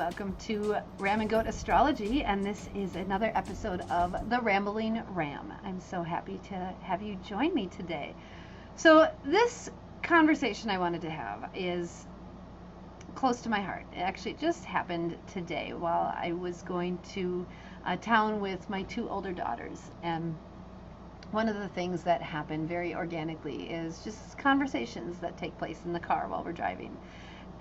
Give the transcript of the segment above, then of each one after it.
Welcome to RamGoatAstrology, and this is another episode of The Rambling Ram. I'm so happy to have you join me today. So this conversation I wanted to have is close to my heart. It actually just happened today while I was going to a town with my two older daughters, and one of the things that happen very organically is just conversations that take place in the car while we're driving.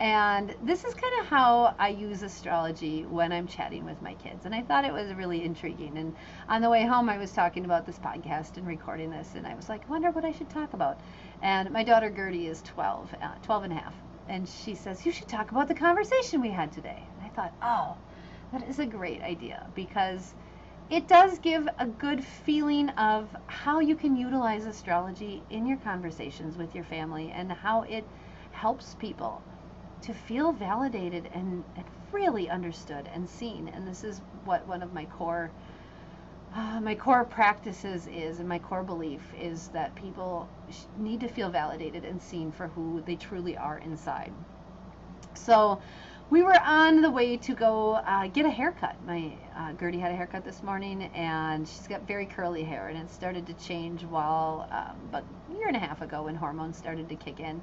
And this is kind of how I use astrology when I'm chatting with my kids. And I thought it was really intriguing. And on the way home, I was talking about this podcast and recording this. And I was like, I wonder what I should talk about. And my daughter Gertie is 12 and a half. And she says, you should talk about the conversation we had today. And I thought, oh, that is a great idea, because it does give a good feeling of how you can utilize astrology in your conversations with your family and how it helps people to feel validated and really understood and seen. And this is what one of my core practices is, and my core belief is that people need to feel validated and seen for who they truly are inside. So we were on the way to go get a haircut. My Gertie had a haircut this morning, and she's got very curly hair, and it started to change while about a year and a half ago when hormones started to kick in.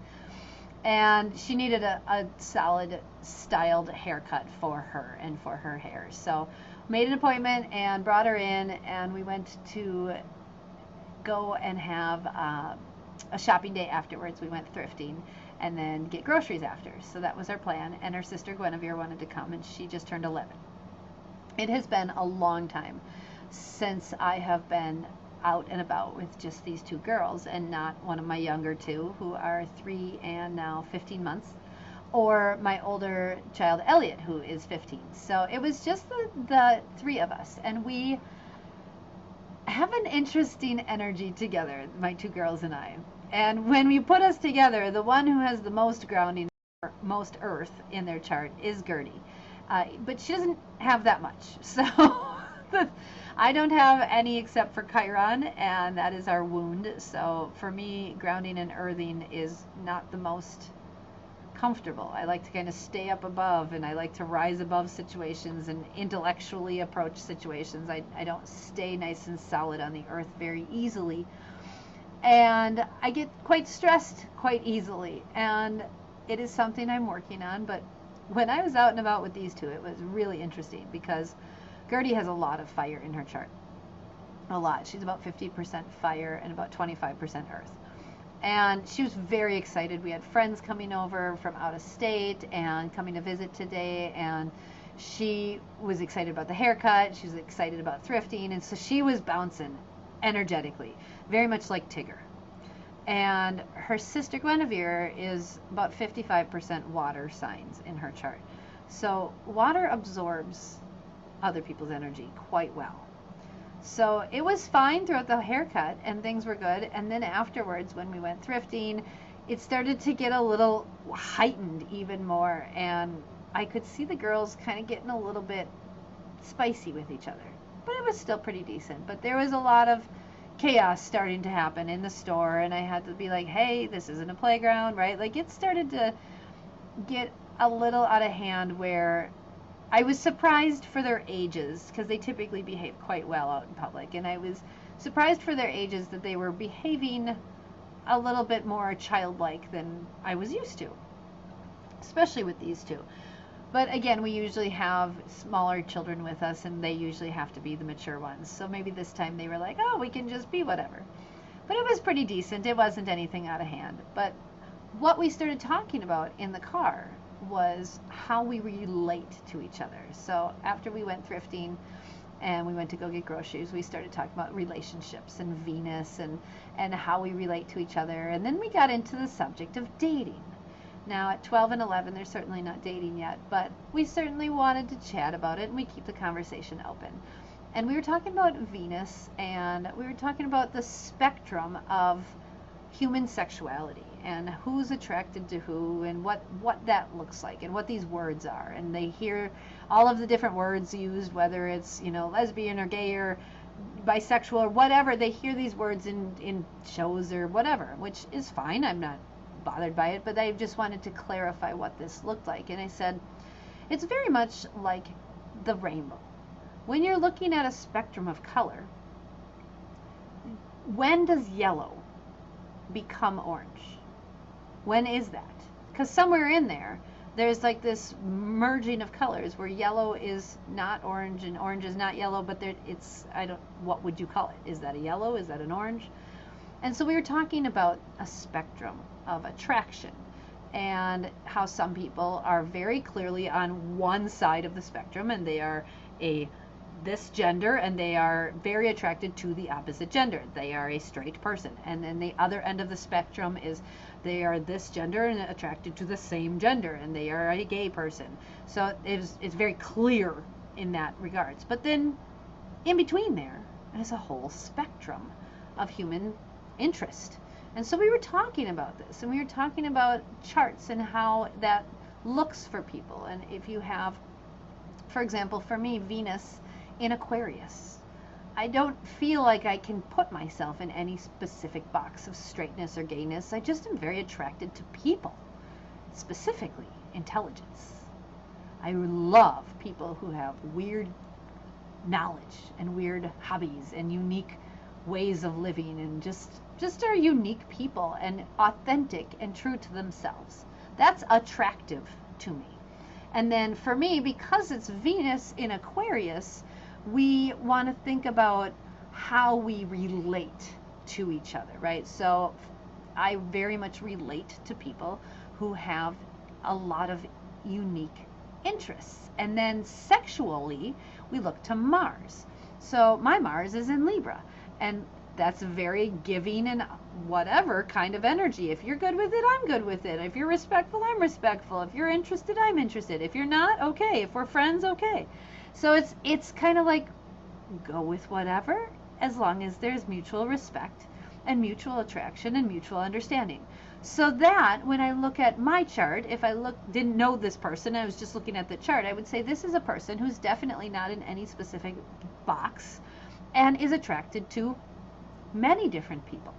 And she needed a solid styled haircut for her and for her hair. So made an appointment and brought her in, and we went to go and have a shopping day afterwards. We went thrifting and then get groceries after. So that was our plan. And her sister Guinevere wanted to come, and she just turned 11. It has been a long time since I have been out and about with just these two girls, and not one of my younger two, who are 3 and now 15 months, or my older child Elliot, who is 15. So it was just the three of us, and we have an interesting energy together, my two girls and I. And when we put us together, the one who has the most grounding, most earth in their chart is Gertie, but she doesn't have that much. So I don't have any except for Chiron, and that is our wound. So for me, grounding and earthing is not the most comfortable. I like to kind of stay up above, and I like to rise above situations and intellectually approach situations. I don't stay nice and solid on the earth very easily. And I get quite stressed quite easily. And it is something I'm working on. But when I was out and about with these two, it was really interesting, because Gertie has a lot of fire in her chart. A lot. She's about 50% fire and about 25% earth. And she was very excited. We had friends coming over from out of state and coming to visit today, and she was excited about the haircut. She was excited about thrifting, and so she was bouncing energetically, very much like Tigger. And her sister Guinevere is about 55% water signs in her chart. So water absorbs other people's energy quite well. So it was fine throughout the haircut, and things were good. And then afterwards, when we went thrifting, it started to get a little heightened even more, and I could see the girls kind of getting a little bit spicy with each other. But it was still pretty decent. But there was a lot of chaos starting to happen in the store, and I had to be like, hey, this isn't a playground, right? Like, it started to get a little out of hand, where I was surprised for their ages, because they typically behave quite well out in public, and I was surprised for their ages that they were behaving a little bit more childlike than I was used to, especially with these two. But again, we usually have smaller children with us, and they usually have to be the mature ones. So maybe this time they were like, oh, we can just be whatever. But it was pretty decent. It wasn't anything out of hand. But what we started talking about in the car was how we relate to each other. So after we went thrifting and we went to go get groceries, we started talking about relationships and Venus and how we relate to each other. And then we got into the subject of dating. Now at 12 and 11, they're certainly not dating yet, but we certainly wanted to chat about it, and we keep the conversation open. And we were talking about Venus, and we were talking about the spectrum of human sexuality and who's attracted to who, and what that looks like, and what these words are. And they hear all of the different words used, whether it's, you know, lesbian or gay or bisexual or whatever. They hear these words in shows or whatever, which is fine. I'm not bothered by it, but I just wanted to clarify what this looked like. And I said, It's very much like the rainbow. When you're looking at a spectrum of color, when does yellow become orange? When is that? Because somewhere in there, there's like this merging of colors where yellow is not orange and orange is not yellow, but what would you call it? Is that a yellow? Is that an orange? And so we were talking about a spectrum of attraction and how some people are very clearly on one side of the spectrum and they are this gender and they are very attracted to the opposite gender. They are a straight person. And then the other end of the spectrum is they are this gender and attracted to the same gender and they are a gay person. So it's very clear in that regards. But then in between there is a whole spectrum of human interest. And so we were talking about this, and we were talking about charts and how that looks for people. And if you have, for example, for me, Venus in Aquarius, I don't feel like I can put myself in any specific box of straightness or gayness. I just am very attracted to people, specifically intelligence. I love people who have weird knowledge and weird hobbies and unique ways of living and just are unique people and authentic and true to themselves. That's attractive to me. And then for me, because it's Venus in Aquarius, we want to think about how we relate to each other, right? So I very much relate to people who have a lot of unique interests. And then sexually, we look to Mars. So my Mars is in Libra, and that's very giving and whatever kind of energy. If you're good with it, I'm good with it. If you're respectful, I'm respectful. If you're interested, I'm interested. If you're not, okay. If we're friends, okay. So it's kind of like go with whatever, as long as there's mutual respect and mutual attraction and mutual understanding. So that when I look at my chart, if I didn't know this person, I was just looking at the chart, I would say this is a person who's definitely not in any specific box and is attracted to many different people.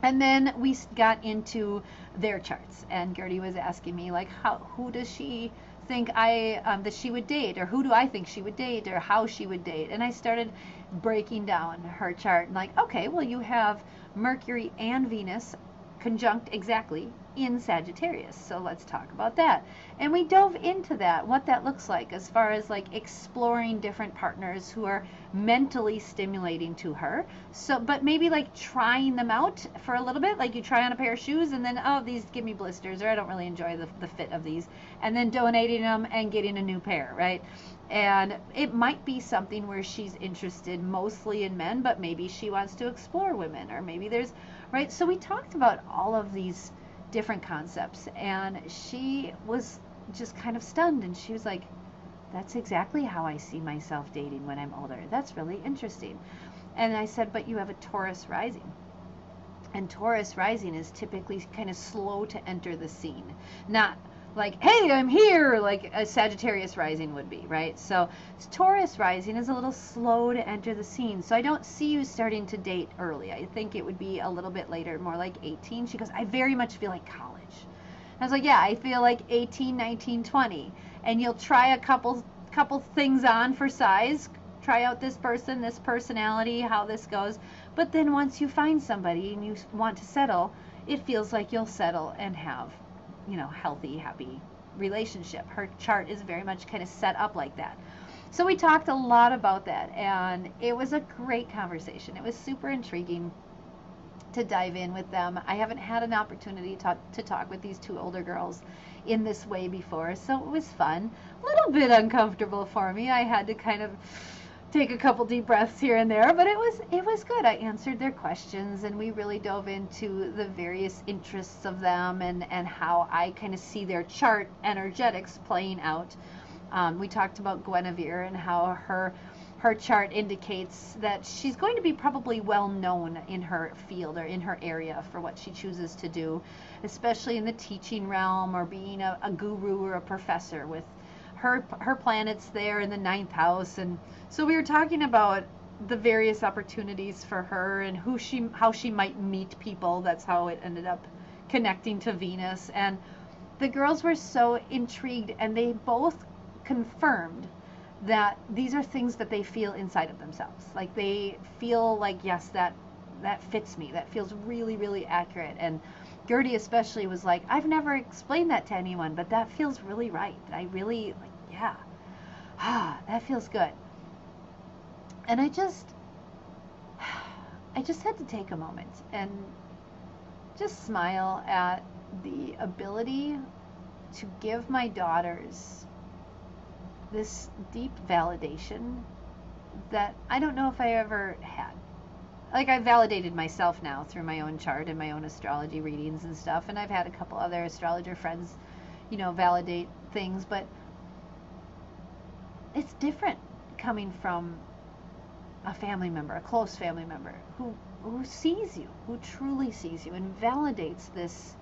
And then we got into their charts, and Gertie was asking me, like, who does she think that she would date, or who do I think she would date, or how she would date? And I started breaking down her chart, and like, okay, well, you have Mercury and Venus conjunct exactly in Sagittarius, so let's talk about that. And we dove into that, what that looks like as far as like exploring different partners who are mentally stimulating to her. So, but maybe like trying them out for a little bit, like you try on a pair of shoes and then, oh, these give me blisters, or I don't really enjoy the fit of these, and then donating them and getting a new pair, right? And it might be something where she's interested mostly in men, but maybe she wants to explore women, or maybe there's, right? So we talked about all of these different concepts, and she was just kind of stunned, and she was like, that's exactly how I see myself dating when I'm older. That's really interesting. And I said, but you have a Taurus rising, and Taurus rising is typically kind of slow to enter the scene, not like, hey, I'm here, like a Sagittarius rising would be, right? So Taurus rising is a little slow to enter the scene. So I don't see you starting to date early. I think it would be a little bit later, more like 18. She goes, I very much feel like college. I was like, yeah, I feel like 18, 19, 20. And you'll try a couple things on for size, try out this person, this personality, how this goes. But then once you find somebody and you want to settle, it feels like you'll settle and have, you know, healthy, happy relationship. Her chart is very much kind of set up like that. So we talked a lot about that, and it was a great conversation. It was super intriguing to dive in with them. I haven't had an opportunity to talk with these two older girls in this way before, so it was fun. A little bit uncomfortable for me. I had to kind of take a couple deep breaths here and there, but it was good. I answered their questions, and we really dove into the various interests of them and how I kind of see their chart energetics playing out. We talked about Guinevere and how her chart indicates that she's going to be probably well known in her field or in her area for what she chooses to do, especially in the teaching realm or being a guru or a professor, with her planets there in the 9th house. And so we were talking about the various opportunities for her and how she might meet people. That's how it ended up connecting to Venus. And the girls were so intrigued, and they both confirmed that these are things that they feel inside of themselves. Like they feel like, yes, that fits me. That feels really, really accurate. And Gertie especially was like, I've never explained that to anyone, but that feels really right. I really, like, yeah, that feels good. And I just had to take a moment and just smile at the ability to give my daughters this deep validation that I don't know if I ever had. Like, I've validated myself now through my own chart and my own astrology readings and stuff, and I've had a couple other astrologer friends, validate things, but it's different coming from a family member, a close family member, who sees you, who truly sees you and validates this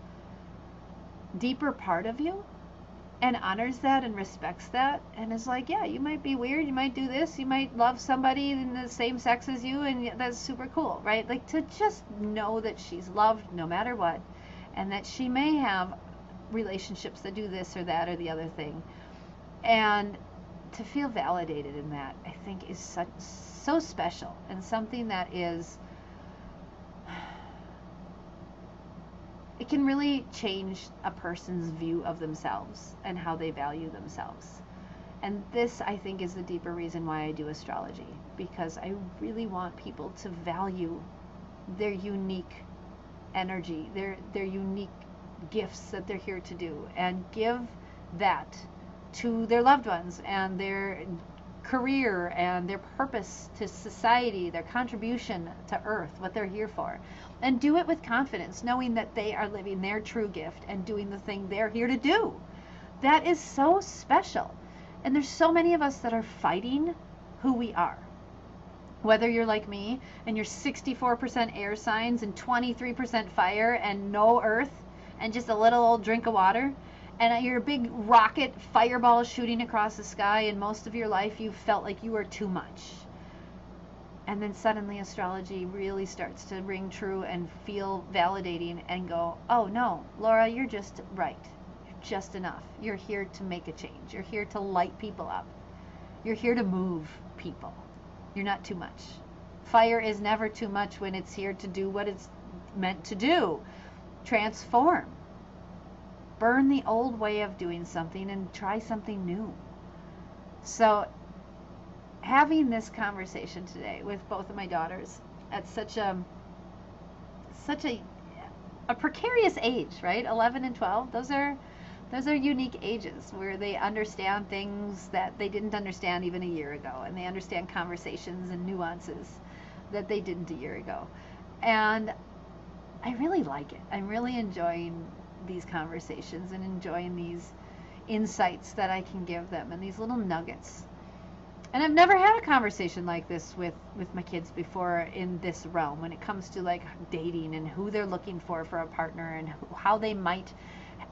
deeper part of you and honors that and respects that and is like, yeah, you might be weird, you might do this, you might love somebody in the same sex as you, and that's super cool, right? Like, to just know that she's loved no matter what, and that she may have relationships that do this or that or the other thing, and to feel validated in that, I think, is so special, and something that is, it can really change a person's view of themselves and how they value themselves. And this, I think, is the deeper reason why I do astrology, because I really want people to value their unique energy, their unique gifts that they're here to do, and give that to their loved ones and their career and their purpose to society, their contribution to Earth, what they're here for. And do it with confidence, knowing that they are living their true gift and doing the thing they're here to do. That is so special. And there's so many of us that are fighting who we are. Whether you're like me and you're 64% air signs and 23% fire and no earth and just a little old drink of water, and you're a big rocket fireball shooting across the sky, and most of your life you felt like you were too much. And then suddenly astrology really starts to ring true and feel validating and go, oh no, Laura, you're just right. You're just enough. You're here to make a change. You're here to light people up. You're here to move people. You're not too much. Fire is never too much when it's here to do what it's meant to do. Transform. Burn the old way of doing something and try something new. So having this conversation today with both of my daughters at such a precarious age, right? 11 and 12, those are unique ages where they understand things that they didn't understand even a year ago, and they understand conversations and nuances that they didn't a year ago. And I really like it. I'm really enjoying these conversations and enjoying these insights that I can give them and these little nuggets. And I've never had a conversation like this with my kids before in this realm, when it comes to like dating and who they're looking for a partner, and how they might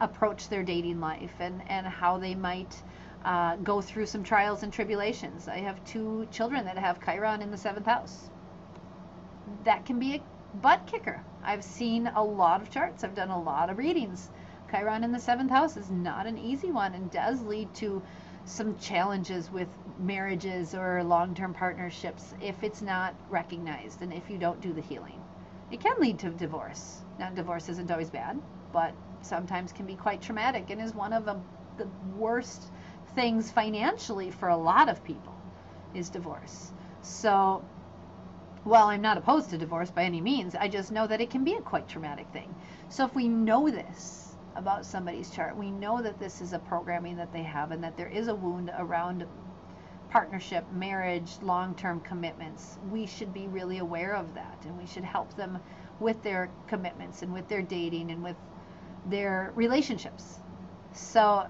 approach their dating life, and how they might go through some trials and tribulations. I have 2 children that have Chiron in the 7th house. That can be a butt kicker. I've seen a lot of charts. I've done a lot of readings. Chiron in the 7th house is not an easy one, and does lead to some challenges with marriages or long-term partnerships if it's not recognized and if you don't do the healing. It can lead to divorce. Now, divorce isn't always bad, but sometimes can be quite traumatic, and is one of the worst things financially for a lot of people, is divorce. So while I'm not opposed to divorce by any means, I just know that it can be a quite traumatic thing. So if we know this about somebody's chart, we know that this is a programming that they have, and that there is a wound around partnership, marriage, long-term commitments, we should be really aware of that, and we should help them with their commitments and with their dating and with their relationships. So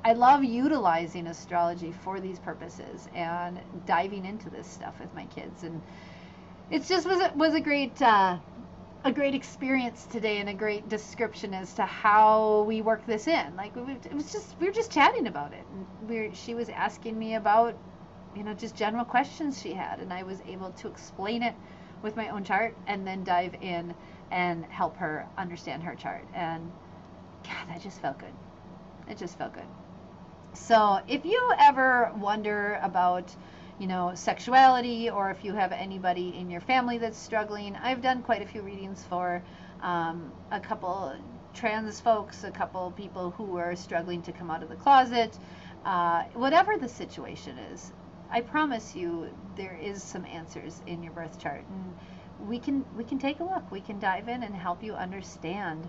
I love utilizing astrology for these purposes and diving into this stuff with my kids. And it just was a great experience today, and a great description as to how we work this in. Like, we were just chatting about it, and she was asking me about, just general questions she had, and I was able to explain it with my own chart, and then dive in and help her understand her chart. And God, that just felt good. It just felt good. So if you ever wonder about, sexuality, or if you have anybody in your family that's struggling, I've done quite a few readings for a couple trans folks, a couple people who are struggling to come out of the closet. Whatever the situation is, I promise you there is some answers in your birth chart, and we can take a look. We can dive in and help you understand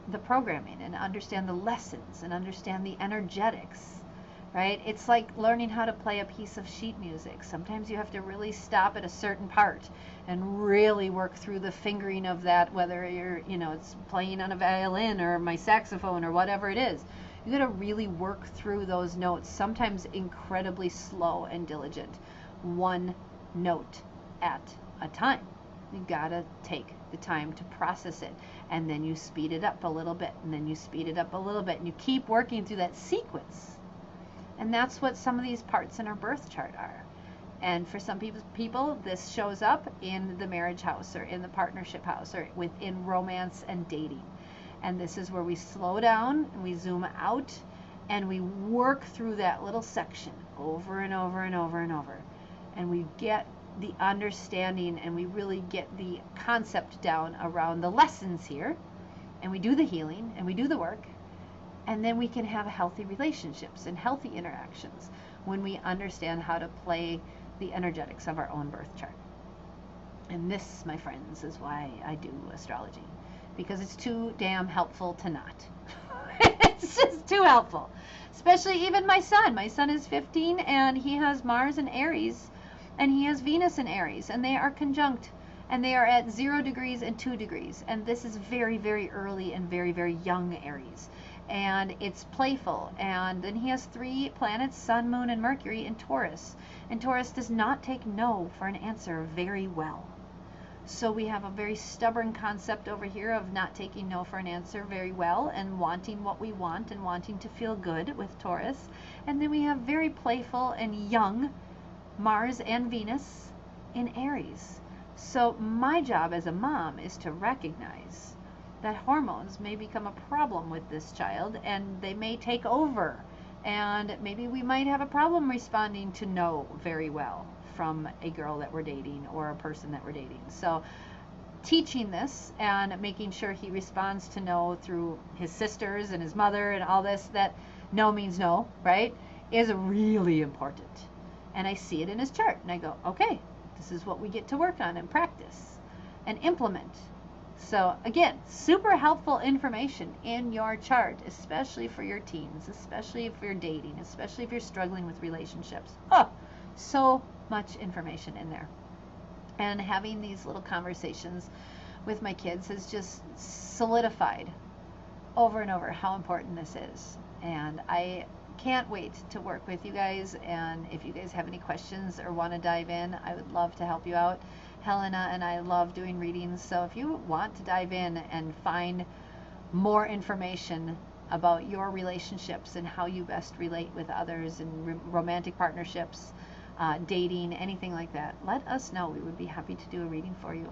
the programming and understand the lessons and understand the energetics, right? It's like learning how to play a piece of sheet music. Sometimes you have to really stop at a certain part and really work through the fingering of that, whether you're, it's playing on a violin or my saxophone or whatever it is. You got to really work through those notes, sometimes incredibly slow and diligent, one note at a time. You got to take the time to process it, and then you speed it up a little bit, and then you speed it up a little bit, and you keep working through that sequence. And that's what some of these parts in our birth chart are. And for some people, this shows up in the marriage house or in the partnership house or within romance and dating. And this is where we slow down and we zoom out and we work through that little section over and over and over and over. And we get the understanding and we really get the concept down around the lessons here. And we do the healing and we do the work. And then we can have healthy relationships and healthy interactions when we understand how to play the energetics of our own birth chart. And this, my friends, is why I do astrology. Because it's too damn helpful to not. It's just too helpful. Especially even my son. My son is 15 and he has Mars in Aries and he has Venus in Aries. And they are conjunct. And they are at 0 degrees and 2 degrees. And this is very, very early and very, very young Aries. And it's playful. And then he has 3 planets, Sun, Moon, and Mercury in Taurus. And Taurus does not take no for an answer very well. So we have a very stubborn concept over here of not taking no for an answer very well and wanting what we want and wanting to feel good with Taurus. And then we have very playful and young Mars and Venus in Aries. So my job as a mom is to recognize that hormones may become a problem with this child and they may take over, and maybe we might have a problem responding to no very well from a girl that we're dating or a person that we're dating. So teaching this and making sure he responds to no through his sisters and his mother and all this, that no means no, right, is really important. And I see it in his chart and I go, okay, this is what we get to work on and practice and implement. So again, super helpful information in your chart, especially for your teens, especially if you're dating, especially if you're struggling with relationships. Oh, so much information in there. And having these little conversations with my kids has just solidified over and over how important this is. And I can't wait to work with you guys. And if you guys have any questions or want to dive in, I would love to help you out. Helena and I love doing readings, so if you want to dive in and find more information about your relationships and how you best relate with others in romantic partnerships, dating, anything like that, let us know. We would be happy to do a reading for you.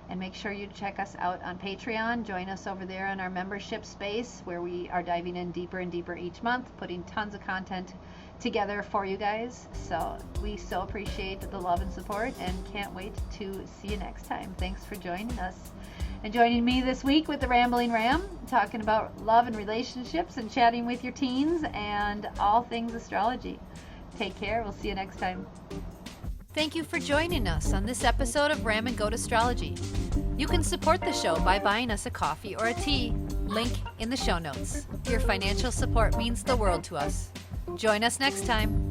And make sure you check us out on Patreon. Join us over there in our membership space where we are diving in deeper and deeper each month, putting tons of content together for you guys. So we so appreciate the love and support and can't wait to see you next time. Thanks for joining us and joining me this week with the Rambling Ram, talking about love and relationships and chatting with your teens and all things astrology. Take care. We'll see you next time. Thank you for joining us on this episode of Ram and Goat Astrology. You can support the show by buying us a coffee or a tea. Link in the show notes. Your financial support means the world to us. Join us next time.